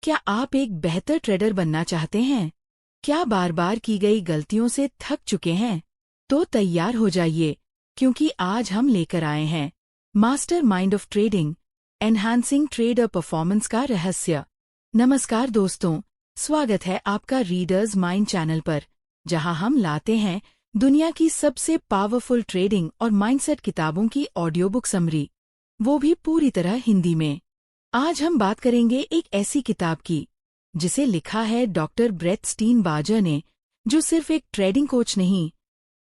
क्या आप एक बेहतर ट्रेडर बनना चाहते हैं? क्या बार बार की गई गलतियों से थक चुके हैं? तो तैयार हो जाइए, क्योंकि आज हम लेकर आए हैं master mind of trading, enhancing trader performance का रहस्य। नमस्कार दोस्तों, स्वागत है आपका रीडर्स माइंड चैनल पर, जहां हम लाते हैं दुनिया की सबसे पावरफुल ट्रेडिंग और माइंडसेट किताबों की ऑडियो बुक समरी, वो भी पूरी तरह हिंदी में। आज हम बात करेंगे एक ऐसी किताब की जिसे लिखा है डॉक्टर ब्रेट स्टीनबार्जर ने, जो सिर्फ एक ट्रेडिंग कोच नहीं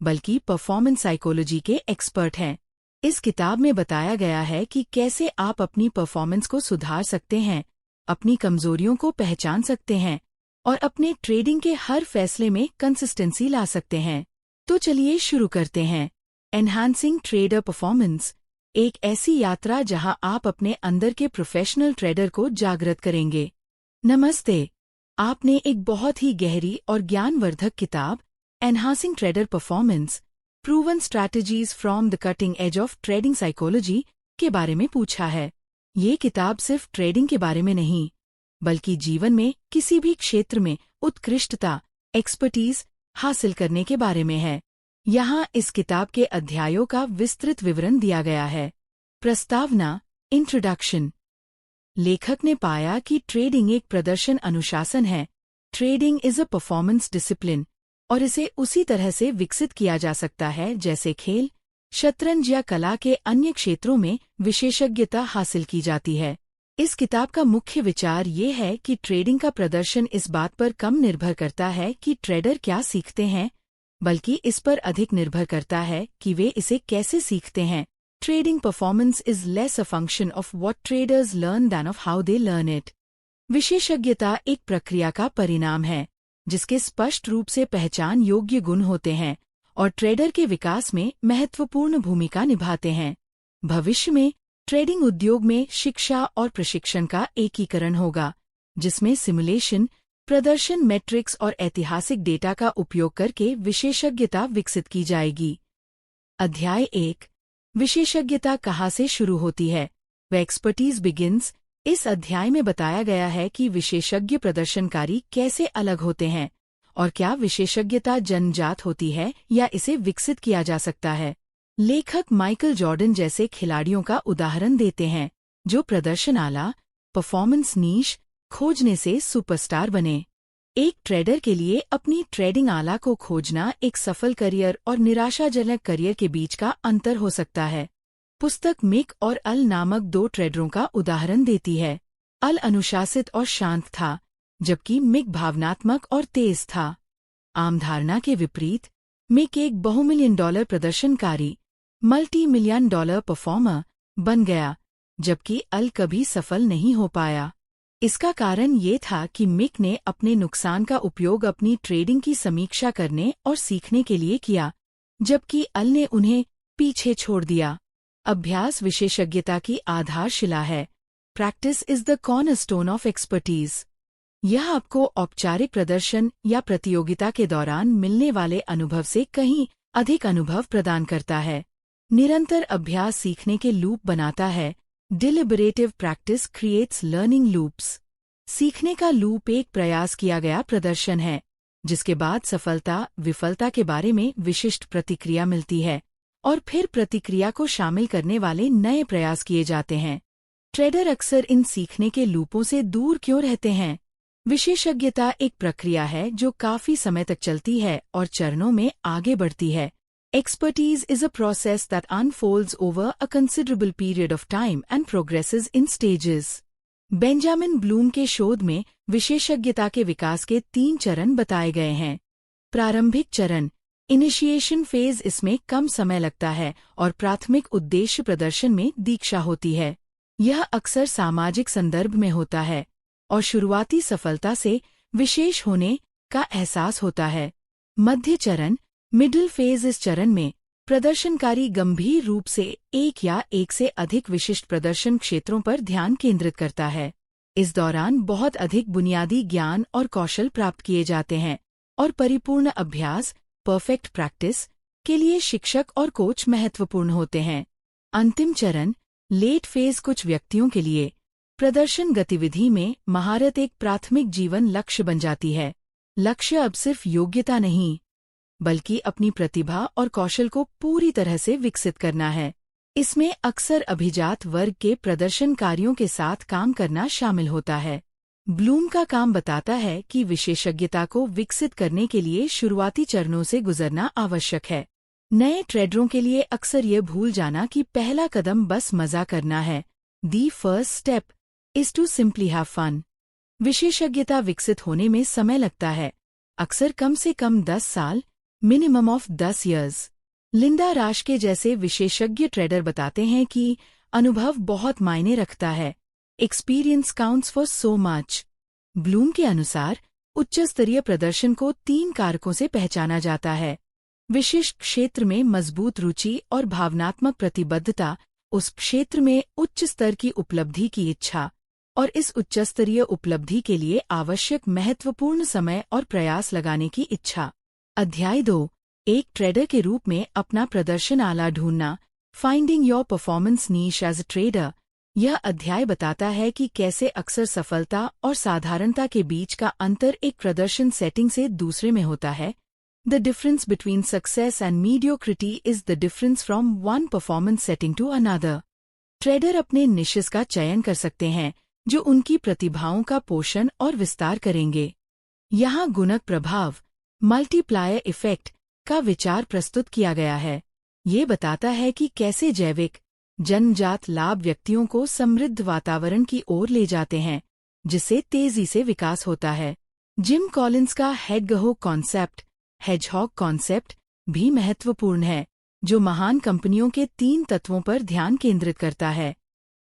बल्कि परफॉर्मेंस साइकोलॉजी के एक्सपर्ट हैं। इस किताब में बताया गया है कि कैसे आप अपनी परफॉर्मेंस को सुधार सकते हैं, अपनी कमजोरियों को पहचान सकते हैं और अपने ट्रेडिंग के हर फैसले में कंसिस्टेंसी ला सकते हैं। तो चलिए शुरू करते हैं। एनहांसिंग ट्रेडर परफॉर्मेंस, एक ऐसी यात्रा जहां आप अपने अंदर के प्रोफेशनल ट्रेडर को जागृत करेंगे। नमस्ते, आपने एक बहुत ही गहरी और ज्ञानवर्धक किताब enhancing trader performance, proven strategies from the cutting edge of trading psychology के बारे में पूछा है। ये किताब सिर्फ ट्रेडिंग के बारे में नहीं, बल्कि जीवन में किसी भी क्षेत्र में उत्कृष्टता, एक्सपर्टीज हासिल करने के बारे में है। यहाँ इस किताब के अध्यायों का विस्तृत विवरण दिया गया है। प्रस्तावना, इंट्रोडक्शन। लेखक ने पाया कि ट्रेडिंग एक प्रदर्शन अनुशासन है। Trading is a performance discipline, और इसे उसी तरह से विकसित किया जा सकता है जैसे खेल, शतरंज या कला के अन्य क्षेत्रों में विशेषज्ञता हासिल की जाती है। इस किताब का मुख्य विचार ये है कि ट्रेडिंग का प्रदर्शन इस बात पर कम निर्भर करता है कि ट्रेडर क्या सीखते हैं, बल्कि इस पर अधिक निर्भर करता है कि वे इसे कैसे सीखते हैं। Trading performance is less a function of what traders learn then of how they learn it. विशेषज्ञता एक प्रक्रिया का परिणाम है जिसके स्पष्ट रूप से पहचान योग्य गुण होते हैं और ट्रेडर के विकास में महत्वपूर्ण भूमिका निभाते हैं। भविष्य में ट्रेडिंग उद्योग में शिक्षा और प्रशिक्षण का एकीकरण होगा, जिसमें सिमुलेशन, प्रदर्शन मैट्रिक्स और ऐतिहासिक डेटा का उपयोग करके विशेषज्ञता विकसित की जाएगी। अध्याय 1, विशेषज्ञता कहाँ से शुरू होती है? व एक्सपर्टीज बिगिंस। इस अध्याय में बताया गया है कि विशेषज्ञ प्रदर्शनकारी कैसे अलग होते हैं और क्या विशेषज्ञता जन्मजात होती है या इसे विकसित किया जा सकता है। लेखक माइकल जॉर्डन जैसे खिलाड़ियों का उदाहरण देते हैं, जो प्रदर्शन आला, परफॉर्मेंस नीश खोजने से सुपरस्टार बने। एक ट्रेडर के लिए अपनी ट्रेडिंग आला को खोजना एक सफल करियर और निराशाजनक करियर के बीच का अंतर हो सकता है। पुस्तक मिक और अल नामक दो ट्रेडरों का उदाहरण देती है। अल अनुशासित और शांत था, जबकि मिक भावनात्मक और तेज था। आम धारणा के विपरीत, मिक एक बहुमिलियन डॉलर प्रदर्शनकारी, मल्टी-मिलियन डॉलर परफॉर्मर बन गया, जबकि अल कभी सफल नहीं हो पाया। इसका कारण ये था कि मिक ने अपने नुकसान का उपयोग अपनी ट्रेडिंग की समीक्षा करने और सीखने के लिए किया, जबकि अल ने उन्हें पीछे छोड़ दिया। अभ्यास विशेषज्ञता की आधारशिला है। Practice is the cornerstone of expertise. यह आपको औपचारिक प्रदर्शन या प्रतियोगिता के दौरान मिलने वाले अनुभव से कहीं अधिक अनुभव प्रदान करता है। निरंतर अभ्यास सीखने के लूप बनाता है। डिलिबरेटिव प्रैक्टिस क्रिएट्स लर्निंग लूप्स। सीखने का लूप एक प्रयास किया गया प्रदर्शन है, जिसके बाद सफलता विफलता के बारे में विशिष्ट प्रतिक्रिया मिलती है और फिर प्रतिक्रिया को शामिल करने वाले नए प्रयास किए जाते हैं। ट्रेडर अक्सर इन सीखने के लूपों से दूर क्यों रहते हैं? विशेषज्ञता एक प्रक्रिया है जो काफी समय तक चलती है और चरणों में आगे बढ़ती है। Expertise is a process that unfolds over a considerable period of time and progresses in stages. Benjamin Bloom के शोध में विशेषज्ञता के विकास के 3 चरण बताए गए हैं। प्रारंभिक चरण, इनिशिएशन फेज, इसमें कम समय लगता है और प्राथमिक उद्देश्य प्रदर्शन में दीक्षा होती है। यह अक्सर सामाजिक संदर्भ में होता है और शुरुआती सफलता से विशेष होने का एहसास होता है। मध्य चरण, मिडिल फेज, इस चरण में प्रदर्शनकारी गंभीर रूप से एक या एक से अधिक विशिष्ट प्रदर्शन क्षेत्रों पर ध्यान केंद्रित करता है। इस दौरान बहुत अधिक बुनियादी ज्ञान और कौशल प्राप्त किए जाते हैं और परिपूर्ण अभ्यास, परफेक्ट प्रैक्टिस के लिए शिक्षक और कोच महत्वपूर्ण होते हैं। अंतिम चरण, लेट फेज, कुछ व्यक्तियों के लिए प्रदर्शन गतिविधि में महारत एक प्राथमिक जीवन लक्ष्य बन जाती है। लक्ष्य अब सिर्फ योग्यता नहीं, बल्कि अपनी प्रतिभा और कौशल को पूरी तरह से विकसित करना है। इसमें अक्सर अभिजात वर्ग के प्रदर्शनकारियों के साथ काम करना शामिल होता है। ब्लूम का काम बताता है कि विशेषज्ञता को विकसित करने के लिए शुरुआती चरणों से गुजरना आवश्यक है। नए ट्रेडरों के लिए अक्सर ये भूल जाना कि पहला कदम बस मजा करना है। The first step is to simply have fun. विशेषज्ञता विकसित होने में समय लगता है, अक्सर कम से कम 10 साल, मिनिमम ऑफ 10 इयर्स। लिंडा राश के जैसे विशेषज्ञ ट्रेडर बताते हैं कि अनुभव बहुत मायने रखता है। Experience counts for so much. Bloom के अनुसार उच्च स्तरीय प्रदर्शन को 3 कारकों से पहचाना जाता है। विशिष्ट क्षेत्र में मजबूत रुचि और भावनात्मक प्रतिबद्धता, उस क्षेत्र में उच्च स्तर की उपलब्धि की इच्छा, और इस उच्चस्तरीय उपलब्धि के लिए आवश्यक महत्वपूर्ण समय और प्रयास लगाने की इच्छा। अध्याय 2, एक ट्रेडर के रूप में अपना प्रदर्शन आला ढूंढना, finding your performance niche as a trader. यह अध्याय बताता है कि कैसे अक्सर सफलता और साधारणता के बीच का अंतर एक प्रदर्शन सेटिंग से दूसरे में होता है। The difference between success and mediocrity is the difference from one performance setting to another. Trader अपने निशेस का चयन कर सकते हैं जो उनकी प्रतिभाओं का पोषण और विस्तार करेंगे। यहाँ गुणक प्रभाव, मल्टीप्लायर इफेक्ट, का विचार प्रस्तुत किया गया है। ये बताता है कि कैसे जैविक जन्मजात लाभ व्यक्तियों को समृद्ध वातावरण की ओर ले जाते हैं, जिससे तेजी से विकास होता है। जिम कॉलिंस का हेडगहो कॉन्सेप्ट, हेजहॉग कॉन्सेप्ट, भी महत्वपूर्ण है, जो महान कंपनियों के 3 तत्वों पर ध्यान केंद्रित करता है।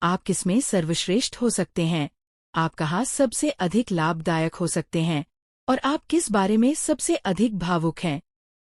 आप किसमें सर्वश्रेष्ठ हो सकते हैं, आप कहाँ सबसे अधिक लाभदायक हो सकते हैं, और आप किस बारे में सबसे अधिक भावुक हैं।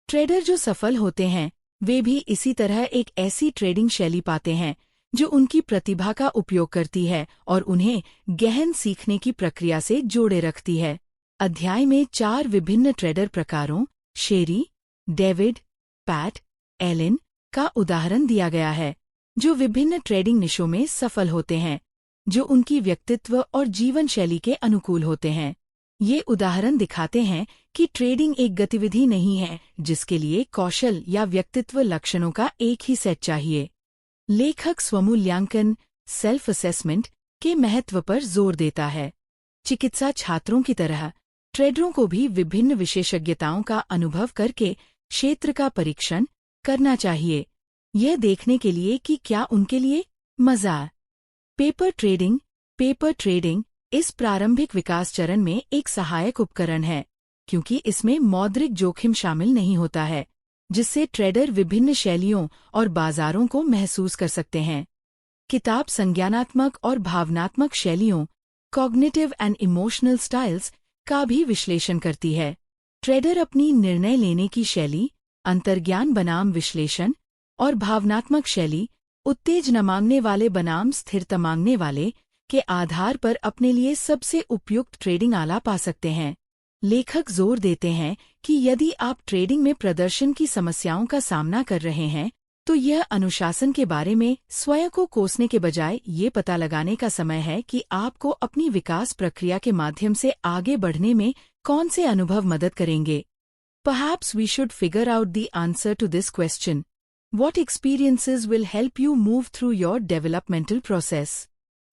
ट्रेडर जो सफल होते हैं वे भी इसी तरह एक ऐसी ट्रेडिंग शैली पाते हैं जो उनकी प्रतिभा का उपयोग करती है और उन्हें गहन सीखने की प्रक्रिया से जोड़े रखती है। अध्याय में 4 विभिन्न ट्रेडर प्रकारों, शेरी, डेविड, पैट, एलन, का उदाहरण दिया गया है, जो विभिन्न ट्रेडिंग निशों में सफल होते हैं, जो उनकी व्यक्तित्व और जीवन शैली के अनुकूल होते हैं। ये उदाहरण दिखाते हैं कि ट्रेडिंग एक गतिविधि नहीं है जिसके लिए कौशल या व्यक्तित्व लक्षणों का एक ही सेट चाहिए। लेखक स्वमूल्यांकन, सेल्फ असेसमेंट, के महत्व पर जोर देता है। चिकित्सा छात्रों की तरह ट्रेडरों को भी विभिन्न विशेषज्ञताओं का अनुभव करके क्षेत्र का परीक्षण करना चाहिए, यह देखने के लिए कि क्या उनके लिए मजा। पेपर ट्रेडिंग इस प्रारंभिक विकास चरण में एक सहायक उपकरण है, क्योंकि इसमें मौद्रिक जोखिम शामिल नहीं होता है, जिससे ट्रेडर विभिन्न शैलियों और बाजारों को महसूस कर सकते हैं। किताब संज्ञानात्मक और भावनात्मक शैलियों, कॉग्निटिव एंड इमोशनल स्टाइल्स, का भी विश्लेषण करती है। ट्रेडर अपनी निर्णय लेने की शैली, अंतर्ज्ञान बनाम विश्लेषण, और भावनात्मक शैली, उत्तेजना मांगने वाले बनाम स्थिरता मांगने वाले, के आधार पर अपने लिए सबसे उपयुक्त ट्रेडिंग आला पा सकते हैं। लेखक जोर देते हैं कि यदि आप ट्रेडिंग में प्रदर्शन की समस्याओं का सामना कर रहे हैं, तो यह अनुशासन के बारे में स्वयं को कोसने के बजाय ये पता लगाने का समय है कि आपको अपनी विकास प्रक्रिया के माध्यम से आगे बढ़ने में कौन से अनुभव मदद करेंगे। Perhaps we should figure out the answer to this question. What experiences will help you move through your developmental process?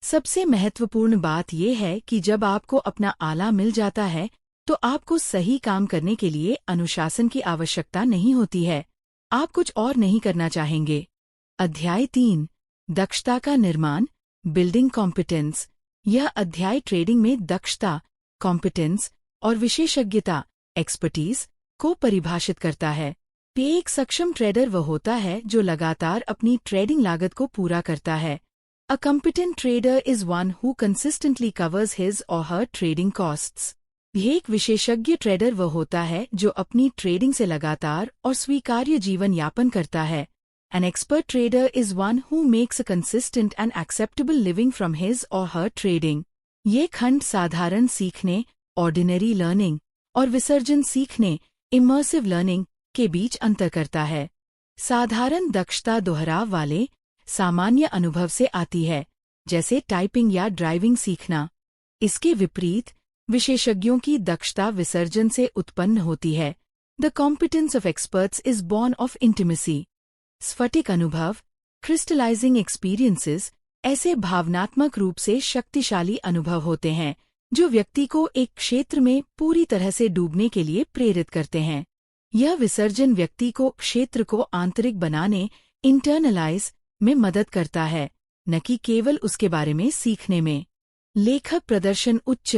सबसे महत्वपूर्ण बात यह है कि जब आपको अपना आला मिल जाता है, तो आपको सही काम करने के लिए अनुशासन की आवश्यकता नहीं होती है। आप कुछ और नहीं करना चाहेंगे। अध्याय 3, दक्षता का निर्माण, बिल्डिंग कॉम्पिटेंस। यह अध्याय ट्रेडिंग में दक्षता, कॉम्पिटेंस और विशेषज्ञता, एक्सपर्टीज, को परिभाषित करता है। एक सक्षम ट्रेडर वह होता है जो लगातार अपनी ट्रेडिंग लागत को पूरा करता है। A competent trader is one who consistently covers his or her trading costs. एक विशेषज्ञ ट्रेडर वह होता है जो अपनी ट्रेडिंग से लगातार और स्वीकार्य जीवन यापन करता है। An expert trader is one who makes a consistent and acceptable living from his or her trading. ये खंड साधारण सीखने, ordinary learning, और विसर्जन सीखने, immersive learning, के बीच अंतर करता है। साधारण दक्षता दोहराव वाले, सामान्य अनुभव से आती है, जैसे टाइपिंग या ड्राइविंग सीखना। इसके विपरीत विशेषज्ञों की दक्षता विसर्जन से उत्पन्न होती है। The competence of experts is born of intimacy. स्फटिक अनुभव, क्रिस्टलाइजिंग एक्सपीरियंसेस, ऐसे भावनात्मक रूप से शक्तिशाली अनुभव होते हैं जो व्यक्ति को एक क्षेत्र में पूरी तरह से डूबने के लिए प्रेरित करते हैं। यह विसर्जन व्यक्ति को क्षेत्र को आंतरिक बनाने, इंटरनलाइज में मदद करता है, न कि केवल उसके बारे में सीखने में। लेखक प्रदर्शन उच्च,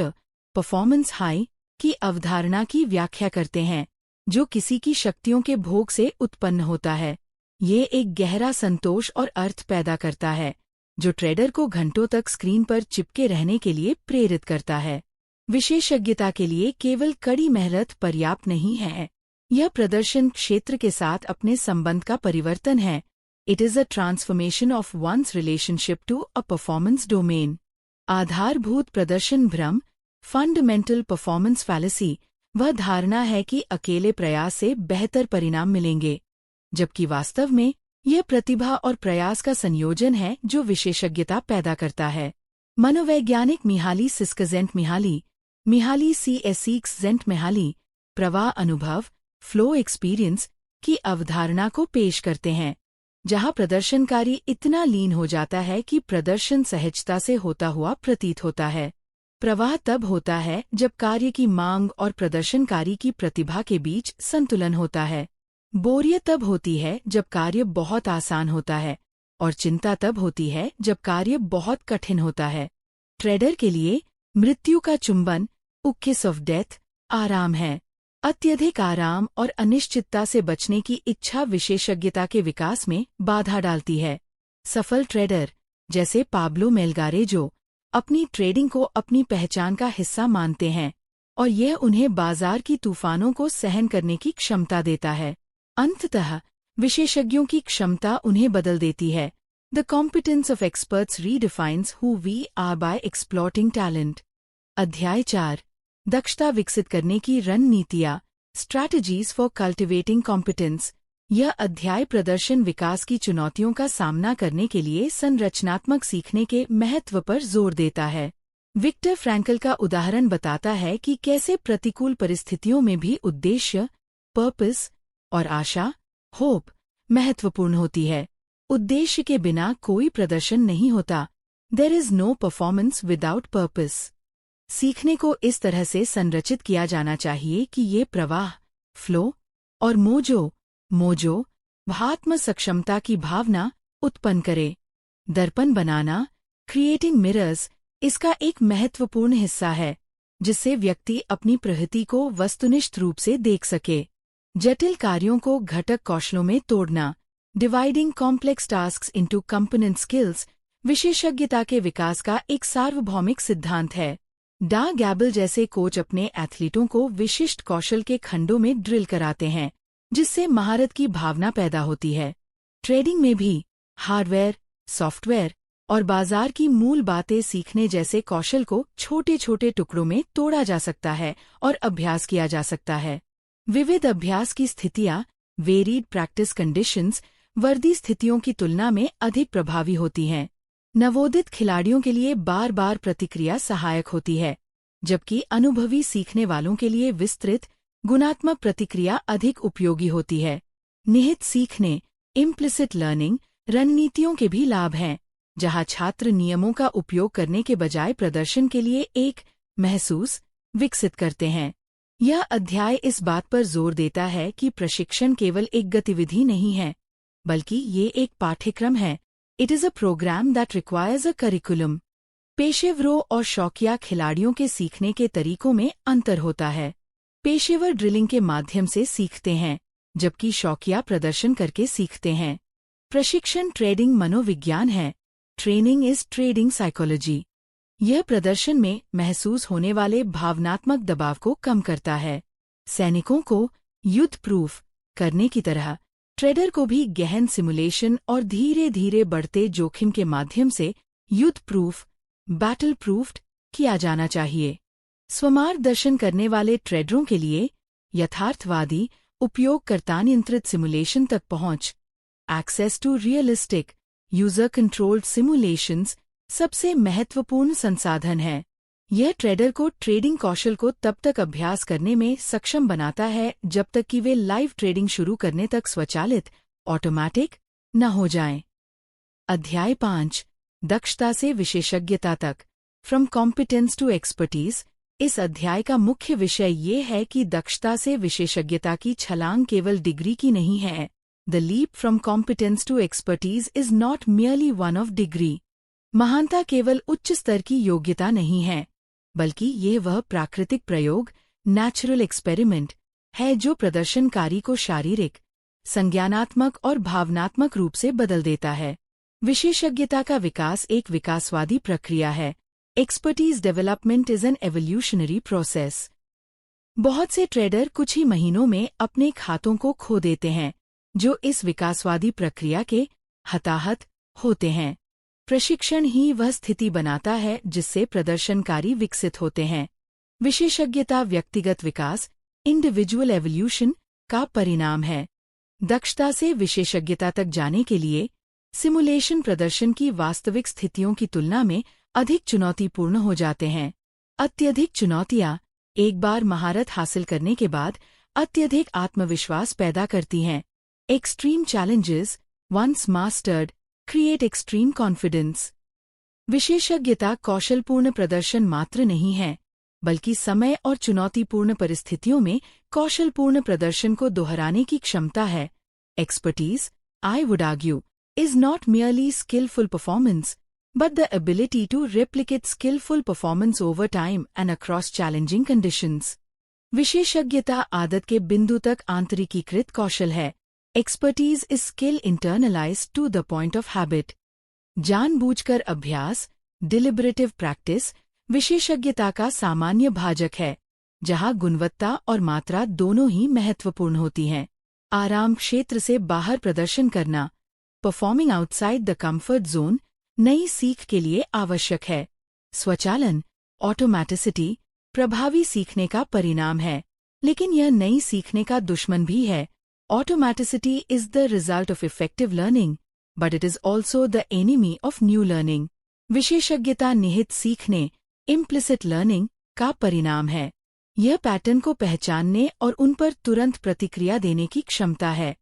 परफॉर्मेंस हाई की अवधारणा की व्याख्या करते हैं, जो किसी की शक्तियों के भोग से उत्पन्न होता है। ये एक गहरा संतोष और अर्थ पैदा करता है, जो ट्रेडर को घंटों तक स्क्रीन पर चिपके रहने के लिए प्रेरित करता है। विशेषज्ञता के लिए केवल कड़ी मेहनत पर्याप्त नहीं है। यह प्रदर्शन क्षेत्र के साथ अपने संबंध का परिवर्तन है। It is a transformation of one's relationship to a performance domain. आधारभूत प्रदर्शन भ्रम, फंडामेंटल परफॉर्मेंस फैलेसी, वह धारणा है कि अकेले प्रयास से बेहतर परिणाम मिलेंगे, जबकि वास्तव में यह प्रतिभा और प्रयास का संयोजन है जो विशेषज्ञता पैदा करता है। मनोवैज्ञानिक मिहाली सिस्कजेंट-मिहाली, मिहाली सिस्कजेंट-मिहाली, प्रवाह अनुभव, फ्लो एक्सपीरियंस की अवधारणा को पेश करते हैं, जहां प्रदर्शनकारी इतना लीन हो जाता है कि प्रदर्शन सहजता से होता हुआ प्रतीत होता है। प्रवाह तब होता है जब कार्य की मांग और प्रदर्शनकारी की प्रतिभा के बीच संतुलन होता है। बोरियत तब होती है जब कार्य बहुत आसान होता है, और चिंता तब होती है जब कार्य बहुत कठिन होता है। ट्रेडर के लिए मृत्यु का चुंबन, किस ऑफ डेथ, आराम है। अत्यधिक आराम और अनिश्चितता से बचने की इच्छा विशेषज्ञता के विकास में बाधा डालती है। सफल ट्रेडर, जैसे पाब्लो मेलगारेजो, अपनी ट्रेडिंग को अपनी पहचान का हिस्सा मानते हैं, और यह उन्हें बाजार की तूफानों को सहन करने की क्षमता देता है। अंततः विशेषज्ञों की क्षमता उन्हें बदल देती है। The competence of experts redefines who we are by exploiting talent. अध्याय 4, दक्षता विकसित करने की रणनीतियाँ, स्ट्रैटेजीज फॉर कल्टिवेटिंग कॉम्पिटेंस। यह अध्याय प्रदर्शन विकास की चुनौतियों का सामना करने के लिए संरचनात्मक सीखने के महत्व पर जोर देता है। विक्टर फ्रैंकल का उदाहरण बताता है कि कैसे प्रतिकूल परिस्थितियों में भी उद्देश्य, पर्पस और आशा, होप, महत्वपूर्ण होती है। उद्देश्य के बिना कोई प्रदर्शन नहीं होता। There is no performance without purpose. सीखने को इस तरह से संरचित किया जाना चाहिए कि ये प्रवाह, फ्लो और मोजो आत्म सक्षमता की भावना उत्पन्न करे। दर्पण बनाना, क्रिएटिंग मिरर्स, इसका एक महत्वपूर्ण हिस्सा है, जिससे व्यक्ति अपनी प्रकृति को वस्तुनिष्ठ रूप से देख सके। जटिल कार्यों को घटक कौशलों में तोड़ना, dividing complex tasks into component skills, विशेषज्ञता के विकास का एक सार्वभौमिक सिद्धांत है। डा गैबल जैसे कोच अपने एथलीटों को विशिष्ट कौशल के खंडों में ड्रिल कराते हैं, जिससे महारत की भावना पैदा होती है। ट्रेडिंग में भी हार्डवेयर, सॉफ्टवेयर और बाजार की मूल बातें सीखने जैसे कौशल को छोटे छोटे टुकड़ों में तोड़ा जा सकता है और अभ्यास किया जा सकता है। विविध अभ्यास की स्थितियाँ, वेरीड प्रैक्टिस कंडीशंस, वर्दी स्थितियों की तुलना में अधिक प्रभावी होती हैं। नवोदित खिलाड़ियों के लिए बार बार प्रतिक्रिया सहायक होती है, जबकि अनुभवी सीखने वालों के लिए विस्तृत, गुणात्मक प्रतिक्रिया अधिक उपयोगी होती है। निहित सीखने, इम्प्लिसिट लर्निंग रणनीतियों के भी लाभ हैं, जहां छात्र नियमों का उपयोग करने के बजाय प्रदर्शन के लिए एक महसूस विकसित करते हैं। यह अध्याय इस बात पर जोर देता है कि प्रशिक्षण केवल एक गतिविधि नहीं है, बल्कि ये एक पाठ्यक्रम है। It is a programme that requires a curriculum. पेशेवरों और शौकिया खिलाड़ियों के सीखने के तरीकों में अंतर होता है। पेशेवर ड्रिलिंग के माध्यम से सीखते हैं, जबकि शौकिया प्रदर्शन करके सीखते हैं। प्रशिक्षण ट्रेडिंग मनोविज्ञान है। Training is trading psychology. यह प्रदर्शन में महसूस होने वाले भावनात्मक दबाव को कम करता है। सैनिकों को युद्ध प्रूफ करने की तरह ट्रेडर को भी गहन सिमुलेशन और धीरे धीरे बढ़ते जोखिम के माध्यम से युद्ध प्रूफ, बैटल प्रूफ्ड किया जाना चाहिए। स्वमार्गदर्शन करने वाले ट्रेडरों के लिए यथार्थवादी, उपयोगकर्ता नियंत्रित सिमुलेशन तक पहुंच, access to realistic, user controlled simulations, सबसे महत्वपूर्ण संसाधन है। यह ट्रेडर को ट्रेडिंग कौशल को तब तक अभ्यास करने में सक्षम बनाता है जब तक कि वे लाइव ट्रेडिंग शुरू करने तक स्वचालित ऑटोमैटिक न हो जाएं। अध्याय 5 दक्षता से विशेषज्ञता तक, फ्रॉम कॉम्पिटेंस टू एक्सपर्टीज। इस अध्याय का मुख्य विषय ये है कि दक्षता से विशेषज्ञता की छलांग केवल डिग्री की नहीं है। The leap from competence to expertise is not merely one of degree. महानता केवल उच्च स्तर की योग्यता नहीं है, बल्कि यह वह प्राकृतिक प्रयोग, नेचुरल एक्सपेरिमेंट है जो प्रदर्शनकारी को शारीरिक, संज्ञानात्मक और भावनात्मक रूप से बदल देता है। विशेषज्ञता का विकास एक विकासवादी प्रक्रिया है। Expertise development is an evolutionary process. बहुत से ट्रेडर कुछ ही महीनों में अपने खातों को खो देते हैं, जो इस विकासवादी प्रक्रिया के हताहत होते हैं। प्रशिक्षण ही वह स्थिति बनाता है जिससे प्रदर्शनकारी विकसित होते हैं। विशेषज्ञता व्यक्तिगत विकास, इंडिविजुअल एवोल्यूशन का परिणाम है। दक्षता से विशेषज्ञता तक जाने के लिए सिमुलेशन प्रदर्शन की वास्तविक स्थितियों की तुलना में अधिक चुनौतीपूर्ण हो जाते हैं। अत्यधिक चुनौतियां एक बार महारत हासिल करने के बाद अत्यधिक आत्मविश्वास पैदा करती हैं। Extreme challenges once mastered create extreme confidence. विशेषज्ञता कौशलपूर्ण प्रदर्शन मात्र नहीं है, बल्कि समय और चुनौतीपूर्ण परिस्थितियों में कौशलपूर्ण प्रदर्शन को दोहराने की क्षमता है। Expertise, I would argue, is not merely skillful performance, but the ability to replicate skillful performance over time and across challenging conditions. विशेषज्ञता आदत के बिंदु तक आंतरिकीकृत कौशल है। Expertise is skill internalized to the point of habit. जानबूझकर अभ्यास, deliberative practice, विशेषज्ञता का सामान्य भाजक है, जहाँ गुणवत्ता और मात्रा दोनों ही महत्वपूर्ण होती हैं। आराम क्षेत्र से बाहर प्रदर्शन करना, performing outside the comfort zone, नई सीख के लिए आवश्यक है। स्वचालन, ऑटोमैटिसिटी, प्रभावी सीखने का परिणाम है, लेकिन यह नई सीखने का दुश्मन भी है। Automaticity is the result of effective learning, but it is also the enemy of new learning. विशेषज्ञता निहित सीखने, इम्प्लिसिट लर्निंग का परिणाम है। यह पैटर्न को पहचानने और उन पर तुरंत प्रतिक्रिया देने की क्षमता है,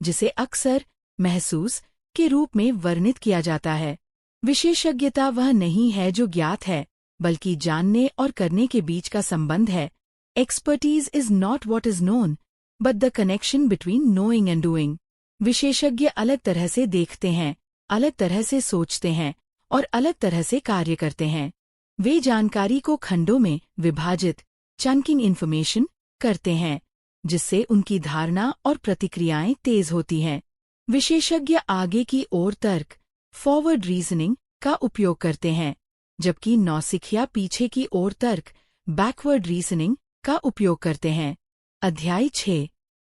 जिसे अक्सर महसूस के रूप में वर्णित किया जाता है। विशेषज्ञता वह नहीं है जो ज्ञात है, बल्कि जानने और करने के बीच का संबंध है। Expertise is not what is known, but the connection between knowing and doing. विशेषज्ञ अलग तरह से देखते हैं, अलग तरह से सोचते हैं और अलग तरह से कार्य करते हैं। वे जानकारी को खंडों में विभाजित, चंकिंग इन्फॉर्मेशन करते हैं, जिससे उनकी धारणा और प्रतिक्रियाएं तेज होती हैं। विशेषज्ञ आगे की ओर तर्क, फॉरवर्ड रीजनिंग का उपयोग करते हैं, जबकि नौसिखिया पीछे की ओर तर्क, बैकवर्ड रीजनिंग का उपयोग करते हैं। अध्याय 6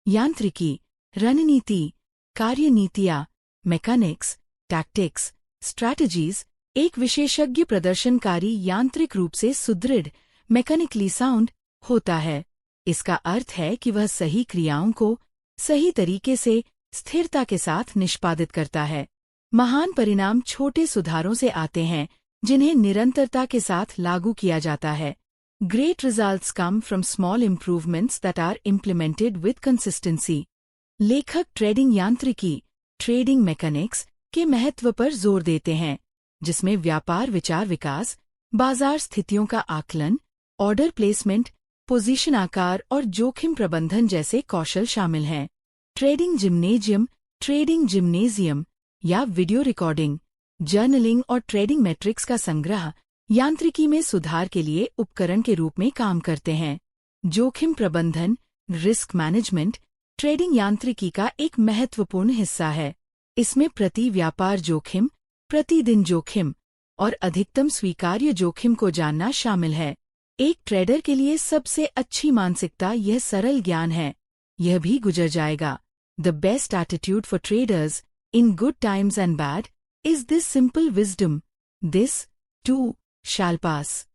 यांत्रिकी, रणनीति, कार्यनीतियाँ, मैकेनिक्स, टैक्टिक्स, स्ट्रैटेजीज। एक विशेषज्ञ प्रदर्शनकारी यांत्रिक रूप से सुदृढ़, मैकेनिकली साउंड होता है। इसका अर्थ है कि वह सही क्रियाओं को सही तरीके से स्थिरता के साथ निष्पादित करता है। महान परिणाम छोटे सुधारों से आते हैं, जिन्हें निरंतरता के साथ लागू किया जाता है। Great results come from small improvements that are implemented with consistency. लेखक ट्रेडिंग यांत्रिकी, ट्रेडिंग मैकेनिक्स के महत्व पर जोर देते हैं, जिसमें व्यापार विचार विकास, बाजार स्थितियों का आकलन, ऑर्डर प्लेसमेंट, पोजीशन आकार और जोखिम प्रबंधन जैसे कौशल शामिल हैं। ट्रेडिंग जिम्नेजियम या वीडियो रिकॉर्डिंग, जर्नलिंग और ट्रेडिंग मैट्रिक्स का संग्रह यांत्रिकी में सुधार के लिए उपकरण के रूप में काम करते हैं। जोखिम प्रबंधन, रिस्क मैनेजमेंट, ट्रेडिंग यांत्रिकी का एक महत्वपूर्ण हिस्सा है। इसमें प्रति व्यापार जोखिम, प्रतिदिन जोखिम और अधिकतम स्वीकार्य जोखिम को जानना शामिल है। एक ट्रेडर के लिए सबसे अच्छी मानसिकता यह सरल ज्ञान है, यह भी गुजर जाएगा। The best attitude for traders in good times and bad is this simple wisdom, this too shall pass.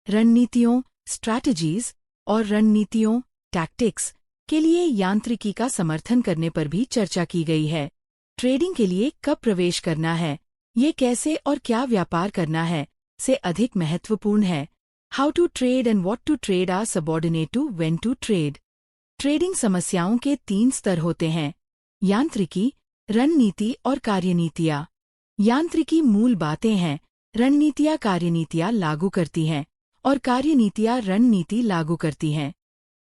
रणनीतियों, स्ट्रैटेजीज और रणनीतियों, टैक्टिक्स के लिए यांत्रिकी का समर्थन करने पर भी चर्चा की गई है। ट्रेडिंग के लिए कब प्रवेश करना है, ये कैसे और क्या व्यापार करना है से अधिक महत्वपूर्ण है। How to trade and what to trade are subordinate to when to trade. Trading समस्याओं के 3 स्तर होते हैं: यांत्रिकी, रणनीति और कार्यनीतियाँ। यांत्रिकी मूल बातें हैं, रणनीतियाँ कार्यनीतियाँ लागू करती हैं और कार्यनीतियाँ रणनीति लागू करती हैं।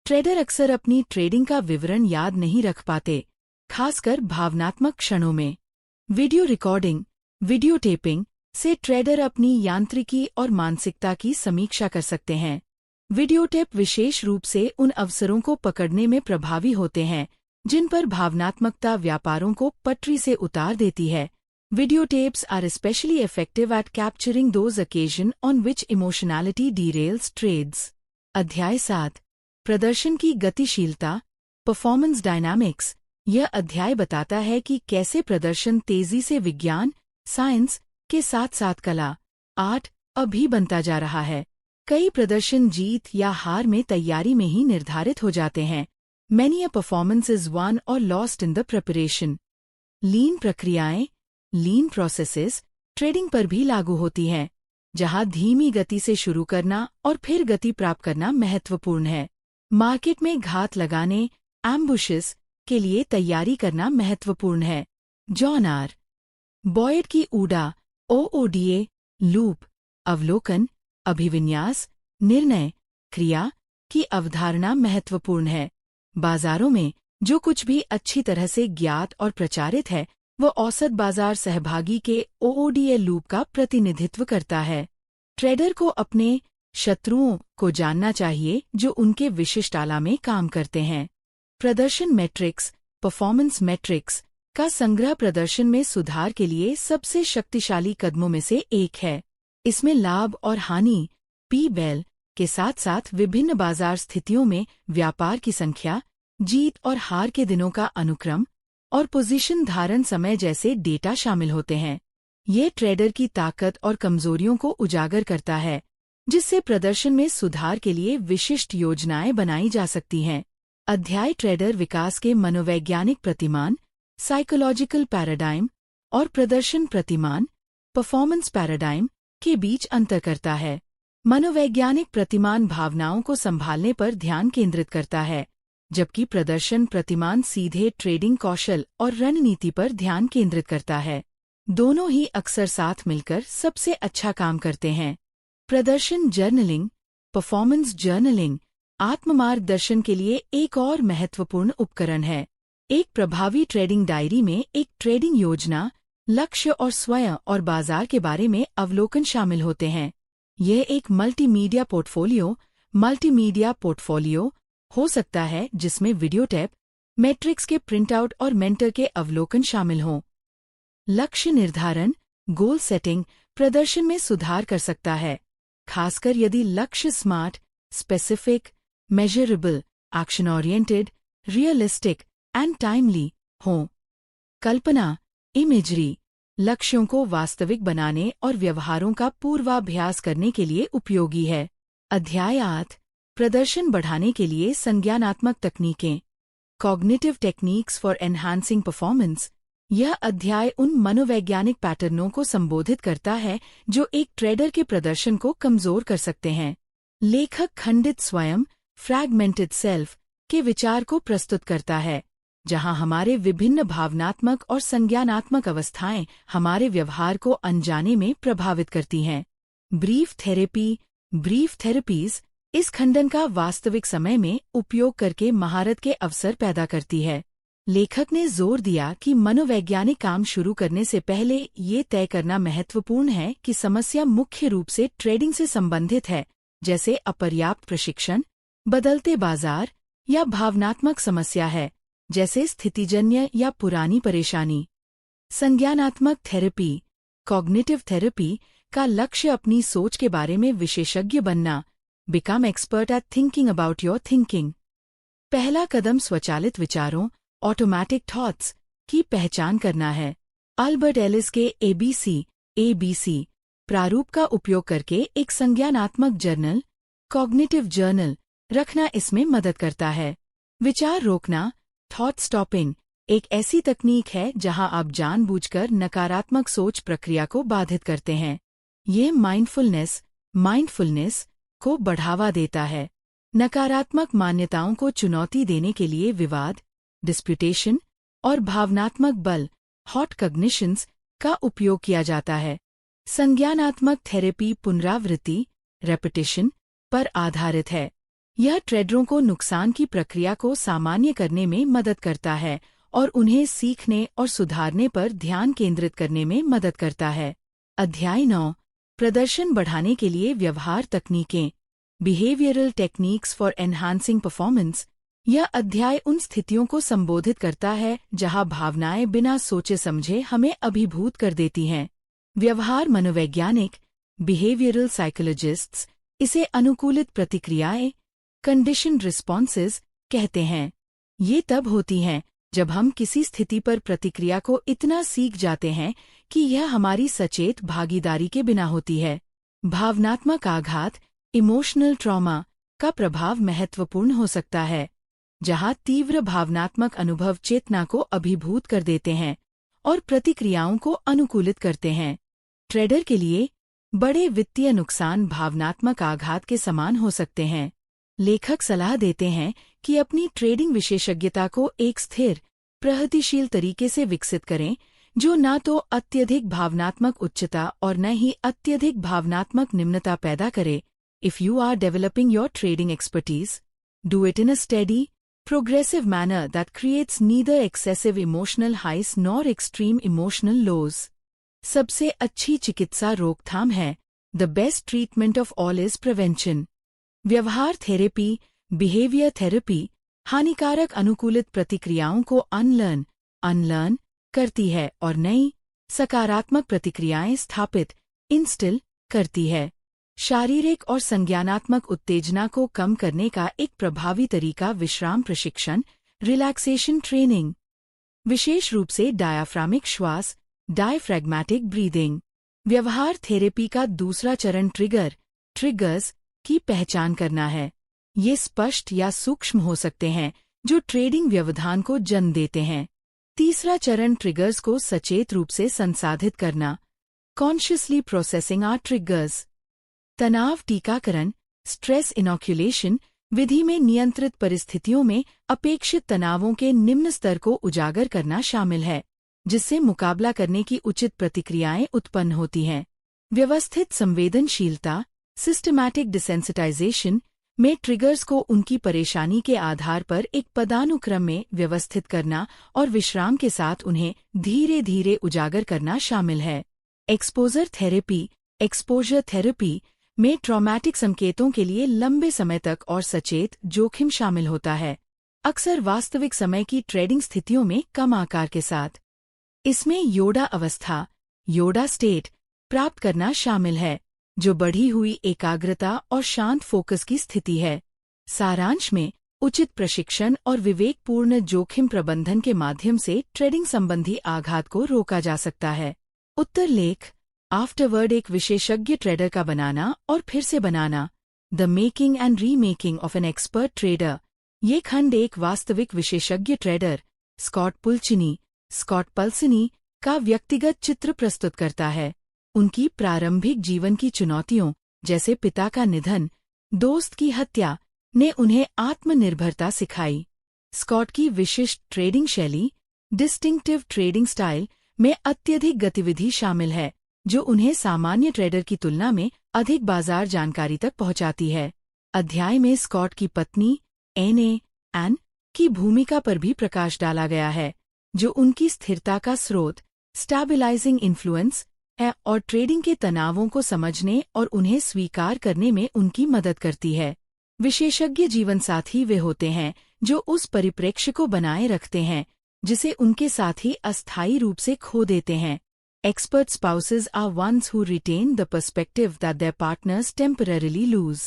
ट्रेडर अक्सर अपनी ट्रेडिंग का विवरण याद नहीं रख पाते, खासकर भावनात्मक क्षणों में। वीडियो रिकॉर्डिंग, वीडियो टेपिंग से ट्रेडर अपनी यांत्रिकी और मानसिकता की समीक्षा कर सकते हैं। वीडियो टेप विशेष रूप से उन अवसरों को पकड़ने में प्रभावी होते हैं जिन पर भावनात्मकता व्यापारों को पटरी से उतार देती है। Video tapes are especially effective at capturing those occasions on which emotionality derails trades. अध्याय 7, प्रदर्शन की गतिशीलता, परफॉर्मेंस डायनामिक्स। यह अध्याय बताता है कि कैसे प्रदर्शन तेजी से विज्ञान, साइंस के साथ साथ कला, आर्ट भी बनता जा रहा है। कई प्रदर्शन जीत या हार में तैयारी में ही निर्धारित हो जाते हैं। Many a performance is won or lost in the preparation. लीन प्रक्रियाएं, लीन प्रोसेसेस ट्रेडिंग पर भी लागू होती हैं, जहां धीमी गति से शुरू करना और फिर गति प्राप्त करना महत्वपूर्ण है। मार्केट में घात लगाने, एम्बुशेस के लिए तैयारी करना महत्वपूर्ण है। जॉन आर बॉयड की ऊडा OODA लूप, अवलोकन, अभिविन्यास, निर्णय, क्रिया की अवधारणा महत्वपूर्ण है। बाजारों में जो कुछ भी अच्छी तरह से ज्ञात और प्रचारित है वह औसत बाजार सहभागी के OODA लूप का प्रतिनिधित्व करता है। ट्रेडर को अपने शत्रुओं को जानना चाहिए जो उनके विशिष्ट आला में काम करते हैं। प्रदर्शन मैट्रिक्स, परफॉर्मेंस मैट्रिक्स का संग्रह प्रदर्शन में सुधार के लिए सबसे शक्तिशाली कदमों में से एक है। इसमें लाभ और हानि, P/BEL के साथ साथ विभिन्न बाजार स्थितियों में व्यापार की संख्या, जीत और हार के दिनों का अनुक्रम और पोजीशन धारण समय जैसे डेटा शामिल होते हैं। ये ट्रेडर की ताकत और कमजोरियों को उजागर करता है, जिससे प्रदर्शन में सुधार के लिए विशिष्ट योजनाएं बनाई जा सकती हैं। अध्याय ट्रेडर विकास के मनोवैज्ञानिक प्रतिमान, साइकोलॉजिकल पैराडाइम और प्रदर्शन प्रतिमान, परफॉर्मेंस पैराडाइम के बीच अंतर करता है। मनोवैज्ञानिक प्रतिमान भावनाओं को संभालने पर ध्यान केंद्रित करता है, जबकि प्रदर्शन प्रतिमान सीधे ट्रेडिंग कौशल और रणनीति पर ध्यान केंद्रित करता है। दोनों ही अक्सर साथ मिलकर सबसे अच्छा काम करते हैं। प्रदर्शन जर्नलिंग, परफॉर्मेंस जर्नलिंग आत्ममार्गदर्शन के लिए एक और महत्वपूर्ण उपकरण है। एक प्रभावी ट्रेडिंग डायरी में एक ट्रेडिंग योजना, लक्ष्य और स्वयं और बाजार के बारे में अवलोकन शामिल होते हैं। यह एक मल्टीमीडिया पोर्टफोलियो हो सकता है जिसमें वीडियो टेप, मैट्रिक्स के प्रिंटआउट और मेंटर के अवलोकन शामिल हों। लक्ष्य निर्धारण, गोल सेटिंग प्रदर्शन में सुधार कर सकता है, खासकर यदि लक्ष्य smart, specific, measurable, action oriented, realistic and timely हों। कल्पना, इमेजरी लक्ष्यों को वास्तविक बनाने और व्यवहारों का पूर्वाभ्यास करने के लिए उपयोगी है। अध्याय 8, प्रदर्शन बढ़ाने के लिए संज्ञानात्मक तकनीकें, cognitive techniques for enhancing performance. यह अध्याय उन मनोवैज्ञानिक पैटर्नों को संबोधित करता है जो एक ट्रेडर के प्रदर्शन को कमजोर कर सकते हैं। लेखक खंडित स्वयं, फ्रैगमेंटेड सेल्फ के विचार को प्रस्तुत करता है, जहां हमारे विभिन्न भावनात्मक और संज्ञानात्मक अवस्थाएं हमारे व्यवहार को अनजाने में प्रभावित करती हैं। ब्रीफ थेरेपीज इस खंडन का वास्तविक समय में उपयोग करके महारत के अवसर पैदा करती है। लेखक ने जोर दिया कि मनोवैज्ञानिक काम शुरू करने से पहले ये तय करना महत्वपूर्ण है कि समस्या मुख्य रूप से ट्रेडिंग से संबंधित है, जैसे अपर्याप्त प्रशिक्षण, बदलते बाजार, या भावनात्मक समस्या है, जैसे स्थितिजन्य या पुरानी परेशानी। संज्ञानात्मक थेरेपी, कॉग्निटिव थेरेपी का लक्ष्य अपनी सोच के बारे में विशेषज्ञ बनना, become expert at thinking about your thinking. पहला कदम स्वचालित विचारों, ऑटोमैटिक थॉट्स की पहचान करना है। अल्बर्ट एलिस के ABC प्रारूप का उपयोग करके एक संज्ञानात्मक जर्नल, कॉग्निटिव जर्नल रखना इसमें मदद करता है। विचार रोकना, थॉट स्टॉपिंग एक ऐसी तकनीक है जहां आप जानबूझकर नकारात्मक सोच प्रक्रिया को बाधित करते हैं। यह माइंडफुलनेस को बढ़ावा देता है। नकारात्मक मान्यताओं को चुनौती देने के लिए विवाद, डिस्प्यूटेशन और भावनात्मक बल, हॉट कॉग्निशंस का उपयोग किया जाता है। संज्ञानात्मक थेरेपी पुनरावृत्ति, रेपिटेशन पर आधारित है। यह ट्रेडरों को नुकसान की प्रक्रिया को सामान्य करने में मदद करता है और उन्हें सीखने और सुधारने पर ध्यान केंद्रित करने में मदद करता है। अध्याय 9, प्रदर्शन बढ़ाने के लिए व्यवहार तकनीकें, behavioural techniques for enhancing performance. यह अध्याय उन स्थितियों को संबोधित करता है जहां भावनाएं बिना सोचे समझे हमें अभिभूत कर देती हैं। व्यवहार मनोवैज्ञानिक, बिहेवियरल साइकोलॉजिस्ट्स इसे अनुकूलित प्रतिक्रियाएं, कंडीशन्ड रिस्पॉन्सेज कहते हैं। ये तब होती हैं जब हम किसी स्थिति पर प्रतिक्रिया को इतना सीख जाते हैं कि यह हमारी सचेत भागीदारी के बिना होती है। भावनात्मक आघात, इमोशनल ट्रॉमा का प्रभाव महत्वपूर्ण हो सकता है, जहां तीव्र भावनात्मक अनुभव चेतना को अभिभूत कर देते हैं और प्रतिक्रियाओं को अनुकूलित करते हैं। ट्रेडर के लिए बड़े वित्तीय नुकसान भावनात्मक आघात के समान हो सकते हैं। लेखक सलाह देते हैं कि अपनी ट्रेडिंग विशेषज्ञता को एक स्थिर, प्रगतिशील तरीके से विकसित करें, जो न तो अत्यधिक भावनात्मक उच्चता और न ही अत्यधिक भावनात्मक निम्नता पैदा करे। If you are developing your trading expertise, do it in a steady, progressive manner that creates neither excessive emotional highs nor extreme emotional lows. सबसे अच्छी चिकित्सा रोकथाम है। The best treatment of all is prevention. व्यवहार therapy, behaviour therapy, हानिकारक अनुकूलित प्रतिक्रियाओं को अनलर्न करती है और नई, सकारात्मक प्रतिक्रियाएं स्थापित, इंस्टिल करती है। शारीरिक और संज्ञानात्मक उत्तेजना को कम करने का एक प्रभावी तरीका विश्राम प्रशिक्षण, रिलैक्सेशन ट्रेनिंग, विशेष रूप से डायाफ्रामिक श्वास, डायफ्रैग्मैटिक ब्रीदिंग। व्यवहार थेरेपी का दूसरा चरण ट्रिगर्स की पहचान करना है। ये स्पष्ट या सूक्ष्म हो सकते हैं, जो ट्रेडिंग व्यवधान को जन्म देते हैं। तीसरा चरण ट्रिगर्स को सचेत रूप से संसाधित करना, कॉन्शियसली प्रोसेसिंग आर ट्रिगर्स। तनाव टीकाकरण, स्ट्रेस इनोक्यूलेशन विधि में नियंत्रित परिस्थितियों में अपेक्षित तनावों के निम्न स्तर को उजागर करना शामिल है, जिससे मुकाबला करने की उचित प्रतिक्रियाएं उत्पन्न होती हैं। व्यवस्थित संवेदनशीलता, सिस्टमैटिक डिसेंसिटाइजेशन में ट्रिगर्स को उनकी परेशानी के आधार पर एक पदानुक्रम में व्यवस्थित करना और विश्राम के साथ उन्हें धीरे धीरे उजागर करना शामिल है। एक्सपोजर थेरेपी में ट्रॉमेटिक संकेतों के लिए लंबे समय तक और सचेत जोखिम शामिल होता है, अक्सर वास्तविक समय की ट्रेडिंग स्थितियों में कम आकार के साथ। इसमें योडा अवस्था स्टेट प्राप्त करना शामिल है, जो बढ़ी हुई एकाग्रता और शांत फोकस की स्थिति है। सारांश में, उचित प्रशिक्षण और विवेकपूर्ण जोखिम प्रबंधन के माध्यम से ट्रेडिंग संबंधी आघात को रोका जा सकता है। उत्तर लेख, आफ्टरवर्ड एक विशेषज्ञ ट्रेडर का बनाना और फिर से बनाना, the making and remaking of an expert trader. ये खंड एक वास्तविक विशेषज्ञ ट्रेडर स्कॉट पल्सनी का व्यक्तिगत चित्र प्रस्तुत करता है। उनकी प्रारंभिक जीवन की चुनौतियों, जैसे पिता का निधन, दोस्त की हत्या, ने उन्हें आत्मनिर्भरता सिखाई। स्कॉट की विशिष्ट ट्रेडिंग शैली, डिस्टिंक्टिव ट्रेडिंग स्टाइल, में अत्यधिक गतिविधि शामिल है, जो उन्हें सामान्य ट्रेडर की तुलना में अधिक बाजार जानकारी तक पहुंचाती है। अध्याय में स्कॉट की पत्नी एन की भूमिका पर भी प्रकाश डाला गया है, जो उनकी स्थिरता का स्रोत, स्टेबलाइजिंग इन्फ्लुएंस है और ट्रेडिंग के तनावों को समझने और उन्हें स्वीकार करने में उनकी मदद करती है। विशेषज्ञ जीवनसाथी वे होते हैं जो उस परिप्रेक्ष्य को बनाए रखते हैं जिसे उनके साथी अस्थायी रूप से खो देते हैं। Expert spouses are ones who retain the perspective that their partners temporarily lose.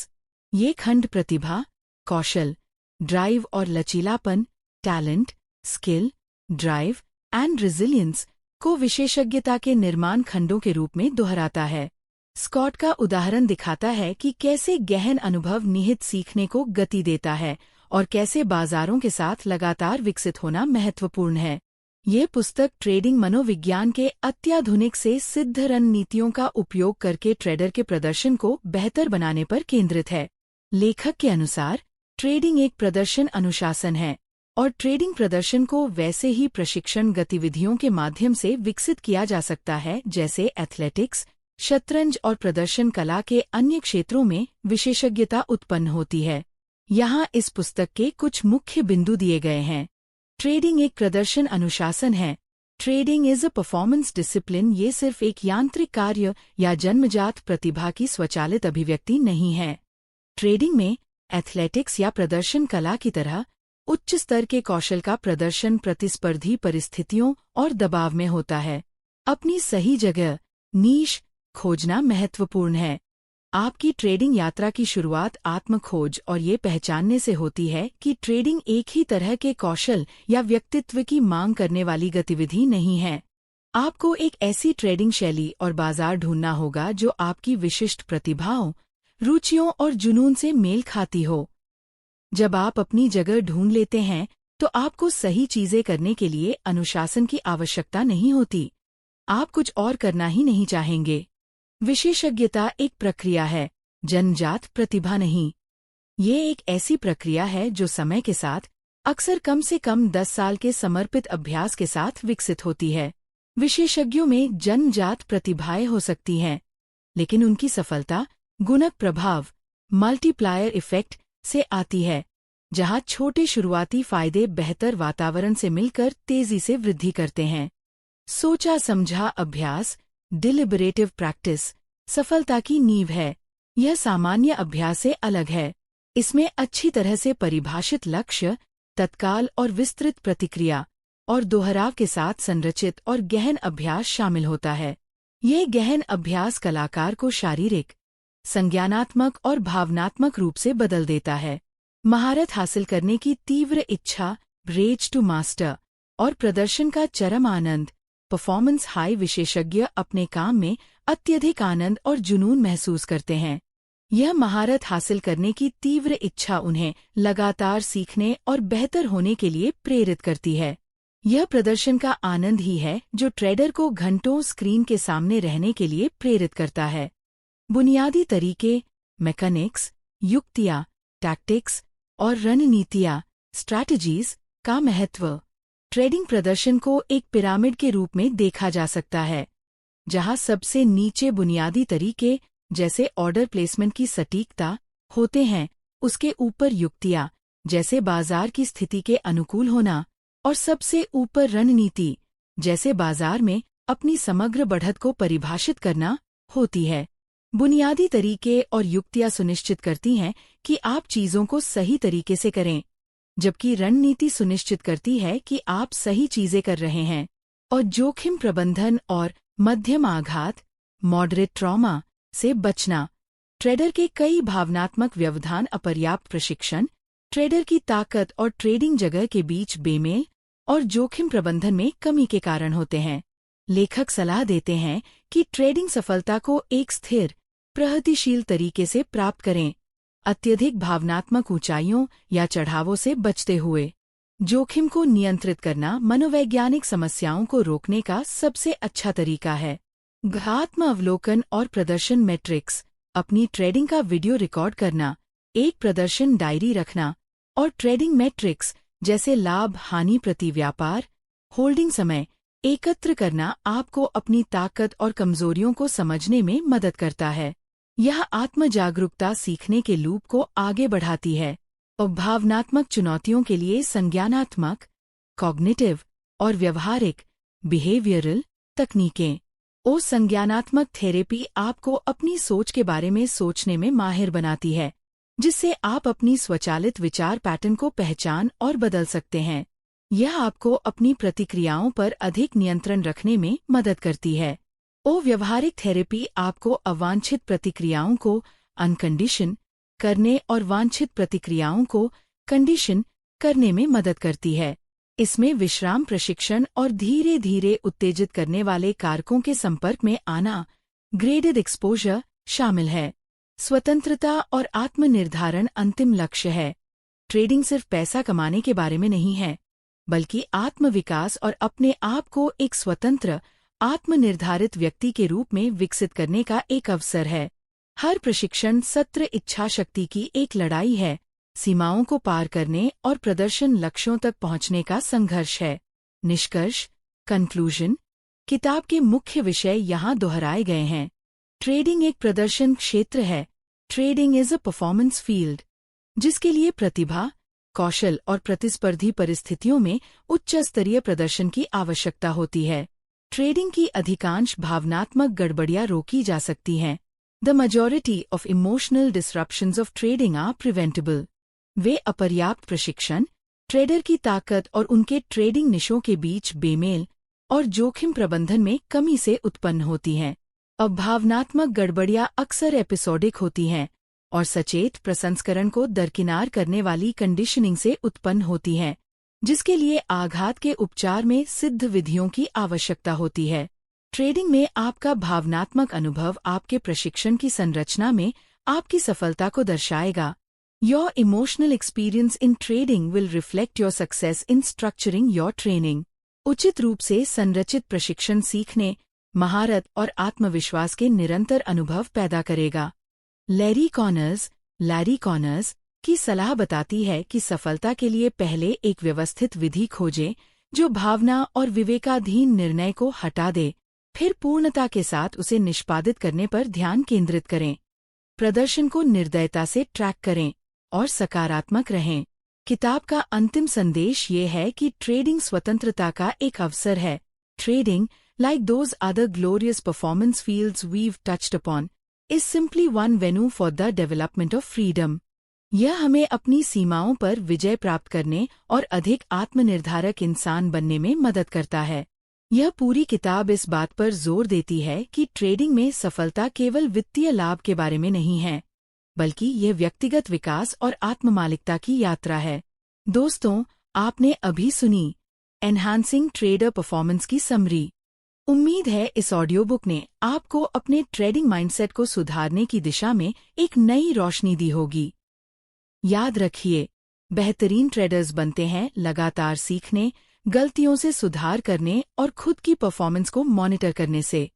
ये खंड प्रतिभा, कौशल, ड्राइव और लचीलापन, talent, skill, drive and resilience को विशेषज्ञता के निर्माण खंडों के रूप में दोहराता है। स्कॉट का उदाहरण दिखाता है कि कैसे गहन अनुभव निहित सीखने को गति देता है और कैसे बाजारों के साथ लगातार विकसित होना महत्वपूर्ण है। ये पुस्तक ट्रेडिंग मनोविज्ञान के अत्याधुनिक से सिद्ध रणनीतियों का उपयोग करके ट्रेडर के प्रदर्शन को बेहतर बनाने पर केंद्रित है। लेखक के अनुसार ट्रेडिंग एक प्रदर्शन अनुशासन है और ट्रेडिंग प्रदर्शन को वैसे ही प्रशिक्षण गतिविधियों के माध्यम से विकसित किया जा सकता है जैसे एथलेटिक्स, शतरंज और प्रदर्शन कला के अन्य क्षेत्रों में विशेषज्ञता उत्पन्न होती है। यहाँ इस पुस्तक के कुछ मुख्य बिंदु दिए गए हैं। ट्रेडिंग एक प्रदर्शन अनुशासन है। Trading is a performance discipline. ये सिर्फ एक यांत्रिक कार्य या जन्मजात प्रतिभा की स्वचालित अभिव्यक्ति नहीं है। ट्रेडिंग में एथलेटिक्स या प्रदर्शन कला की तरह उच्च स्तर के कौशल का प्रदर्शन प्रतिस्पर्धी परिस्थितियों और दबाव में होता है। अपनी सही जगह नीश खोजना महत्वपूर्ण है। आपकी ट्रेडिंग यात्रा की शुरुआत आत्मखोज और ये पहचानने से होती है कि ट्रेडिंग एक ही तरह के कौशल या व्यक्तित्व की मांग करने वाली गतिविधि नहीं है। आपको एक ऐसी ट्रेडिंग शैली और बाजार ढूंढना होगा जो आपकी विशिष्ट प्रतिभाओं, रुचियों और जुनून से मेल खाती हो। जब आप अपनी जगह ढूंढ लेते हैं तो आपको सही चीजें करने के लिए अनुशासन की आवश्यकता नहीं होती। आप कुछ और करना ही नहीं चाहेंगे। विशेषज्ञता एक प्रक्रिया है, जन्मजात प्रतिभा नहीं। ये एक ऐसी प्रक्रिया है जो समय के साथ, अक्सर कम से कम 10 साल के समर्पित अभ्यास के साथ विकसित होती है। विशेषज्ञों में जन्मजात प्रतिभाएं हो सकती हैं, लेकिन उनकी सफलता गुणक प्रभाव, मल्टीप्लायर इफेक्ट से आती है, जहां छोटे शुरुआती फायदे बेहतर वातावरण से मिलकर तेजी से वृद्धि करते हैं। सोचा समझा अभ्यास, डिलिबरेटिव प्रैक्टिस, सफलता की नींव है। यह सामान्य अभ्यास से अलग है। इसमें अच्छी तरह से परिभाषित लक्ष्य, तत्काल और विस्तृत प्रतिक्रिया और दोहराव के साथ संरचित और गहन अभ्यास शामिल होता है। ये गहन अभ्यास कलाकार को शारीरिक, संज्ञानात्मक और भावनात्मक रूप से बदल देता है। महारत हासिल करने की तीव्र इच्छा, रेज टू मास्टर, और प्रदर्शन का चरम आनंद, परफॉर्मेंस हाई। विशेषज्ञ अपने काम में अत्यधिक आनंद और जुनून महसूस करते हैं। यह महारत हासिल करने की तीव्र इच्छा उन्हें लगातार सीखने और बेहतर होने के लिए प्रेरित करती है। यह प्रदर्शन का आनंद ही है जो ट्रेडर को घंटों स्क्रीन के सामने रहने के लिए प्रेरित करता है। बुनियादी तरीके, मैकेनिक्स, युक्तियाँ, टैक्टिक्स और रणनीतियाँ, स्ट्रैटेजीज का महत्व। ट्रेडिंग प्रदर्शन को एक पिरामिड के रूप में देखा जा सकता है, जहां सबसे नीचे बुनियादी तरीके जैसे ऑर्डर प्लेसमेंट की सटीकता होते हैं, उसके ऊपर युक्तियाँ जैसे बाजार की स्थिति के अनुकूल होना, और सबसे ऊपर रणनीति जैसे बाजार में अपनी समग्र बढ़त को परिभाषित करना होती है। बुनियादी तरीके और युक्तियाँ सुनिश्चित करती हैं कि आप चीज़ों को सही तरीके से करें, जबकि रणनीति सुनिश्चित करती है कि आप सही चीजें कर रहे हैं। और जोखिम प्रबंधन और मध्यम आघात, मॉडरेट ट्रॉमा से बचना। ट्रेडर के कई भावनात्मक व्यवधान अपर्याप्त प्रशिक्षण, ट्रेडर की ताकत और ट्रेडिंग जगह के बीच बेमेल और जोखिम प्रबंधन में कमी के कारण होते हैं। लेखक सलाह देते हैं कि ट्रेडिंग सफलता को एक स्थिर, प्रगतिशील तरीके से प्राप्त करें, अत्यधिक भावनात्मक ऊंचाइयों या चढ़ावों से बचते हुए। जोखिम को नियंत्रित करना मनोवैज्ञानिक समस्याओं को रोकने का सबसे अच्छा तरीका है। आत्म अवलोकन और प्रदर्शन मैट्रिक्स, अपनी ट्रेडिंग का वीडियो रिकॉर्ड करना, एक प्रदर्शन डायरी रखना और ट्रेडिंग मैट्रिक्स जैसे लाभ हानि प्रति व्यापार, होल्डिंग समय एकत्र करना आपको अपनी ताकत और कमजोरियों को समझने में मदद करता है। यह आत्म जागरूकता सीखने के लूप को आगे बढ़ाती है और भावनात्मक चुनौतियों के लिए संज्ञानात्मक, कॉग्निटिव और व्यवहारिक, बिहेवियरल तकनीकें। संज्ञानात्मक थेरेपी आपको अपनी सोच के बारे में सोचने में माहिर बनाती है, जिससे आप अपनी स्वचालित विचार पैटर्न को पहचान और बदल सकते हैं। यह आपको अपनी प्रतिक्रियाओं पर अधिक नियंत्रण रखने में मदद करती है। व्यवहारिक थेरेपी आपको अवांछित प्रतिक्रियाओं को अनकंडीशन करने और वांछित प्रतिक्रियाओं को कंडीशन करने में मदद करती है। इसमें विश्राम प्रशिक्षण और धीरे धीरे उत्तेजित करने वाले कारकों के संपर्क में आना, ग्रेडेड एक्सपोजर शामिल है। स्वतंत्रता और आत्मनिर्धारण अंतिम लक्ष्य है। ट्रेडिंग सिर्फ पैसा कमाने के बारे में नहीं है, बल्कि आत्मविकास और अपने आप को एक स्वतंत्र, आत्मनिर्धारित व्यक्ति के रूप में विकसित करने का एक अवसर है। हर प्रशिक्षण सत्र इच्छा शक्ति की एक लड़ाई है, सीमाओं को पार करने और प्रदर्शन लक्ष्यों तक पहुंचने का संघर्ष है। निष्कर्ष, कंक्लूजन, किताब के मुख्य विषय यहाँ दोहराए गए हैं। ट्रेडिंग एक प्रदर्शन क्षेत्र है। Trading is a performance field, जिसके लिए प्रतिभा, कौशल और प्रतिस्पर्धी परिस्थितियों में उच्च स्तरीय प्रदर्शन की आवश्यकता होती है। ट्रेडिंग की अधिकांश भावनात्मक गड़बड़ियां रोकी जा सकती हैं। The majority of emotional disruptions of trading are preventable. वे अपर्याप्त प्रशिक्षण, ट्रेडर की ताकत और उनके ट्रेडिंग निशों के बीच बेमेल और जोखिम प्रबंधन में कमी से उत्पन्न होती हैं। अब भावनात्मक गड़बड़ियां अक्सर एपिसोडिक होती हैं और सचेत प्रसंस्करण को दरकिनार करने वाली कंडीशनिंग से उत्पन्न होती हैं, जिसके लिए आघात के उपचार में सिद्ध विधियों की आवश्यकता होती है। ट्रेडिंग में आपका भावनात्मक अनुभव आपके प्रशिक्षण की संरचना में आपकी सफलता को दर्शाएगा। Your emotional experience in trading will reflect your success in structuring your training. उचित रूप से संरचित प्रशिक्षण सीखने, महारत और आत्मविश्वास के निरंतर अनुभव पैदा करेगा। लैरी कॉनर्स की सलाह बताती है कि सफलता के लिए पहले एक व्यवस्थित विधि खोजें जो भावना और विवेकाधीन निर्णय को हटा दे, फिर पूर्णता के साथ उसे निष्पादित करने पर ध्यान केंद्रित करें। प्रदर्शन को निर्दयता से ट्रैक करें और सकारात्मक रहें। किताब का अंतिम संदेश ये है कि ट्रेडिंग स्वतंत्रता का एक अवसर है। Trading, like those other glorious performance fields we've touched upon, is simply one venue for the development of freedom. यह हमें अपनी सीमाओं पर विजय प्राप्त करने और अधिक आत्मनिर्धारक इंसान बनने में मदद करता है। यह पूरी किताब इस बात पर जोर देती है कि ट्रेडिंग में सफलता केवल वित्तीय लाभ के बारे में नहीं है, बल्कि यह व्यक्तिगत विकास और आत्ममालिकता की यात्रा है। दोस्तों, आपने अभी सुनी एनहांसिंग ट्रेडर परफॉर्मेंस की समरी। उम्मीद है इस ऑडियो बुक ने आपको अपने ट्रेडिंग माइंडसेट को सुधारने की दिशा में एक नई रोशनी दी होगी। याद रखिए, बेहतरीन ट्रेडर्स बनते हैं लगातार सीखने, गलतियों से सुधार करने और खुद की परफॉर्मेंस को मॉनिटर करने से।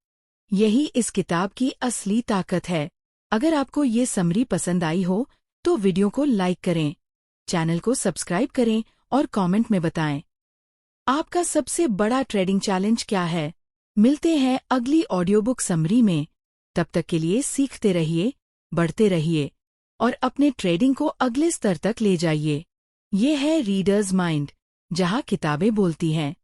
यही इस किताब की असली ताकत है। अगर आपको ये समरी पसंद आई हो तो वीडियो को लाइक करें, चैनल को सब्सक्राइब करें और कमेंट में बताएं आपका सबसे बड़ा ट्रेडिंग चैलेंज क्या है। मिलते हैं अगली ऑडियो बुक समरी में। तब तक के लिए सीखते रहिए, बढ़ते रहिए और अपने ट्रेडिंग को अगले स्तर तक ले जाइए। ये है रीडर्स माइंड, जहां किताबें बोलती हैं।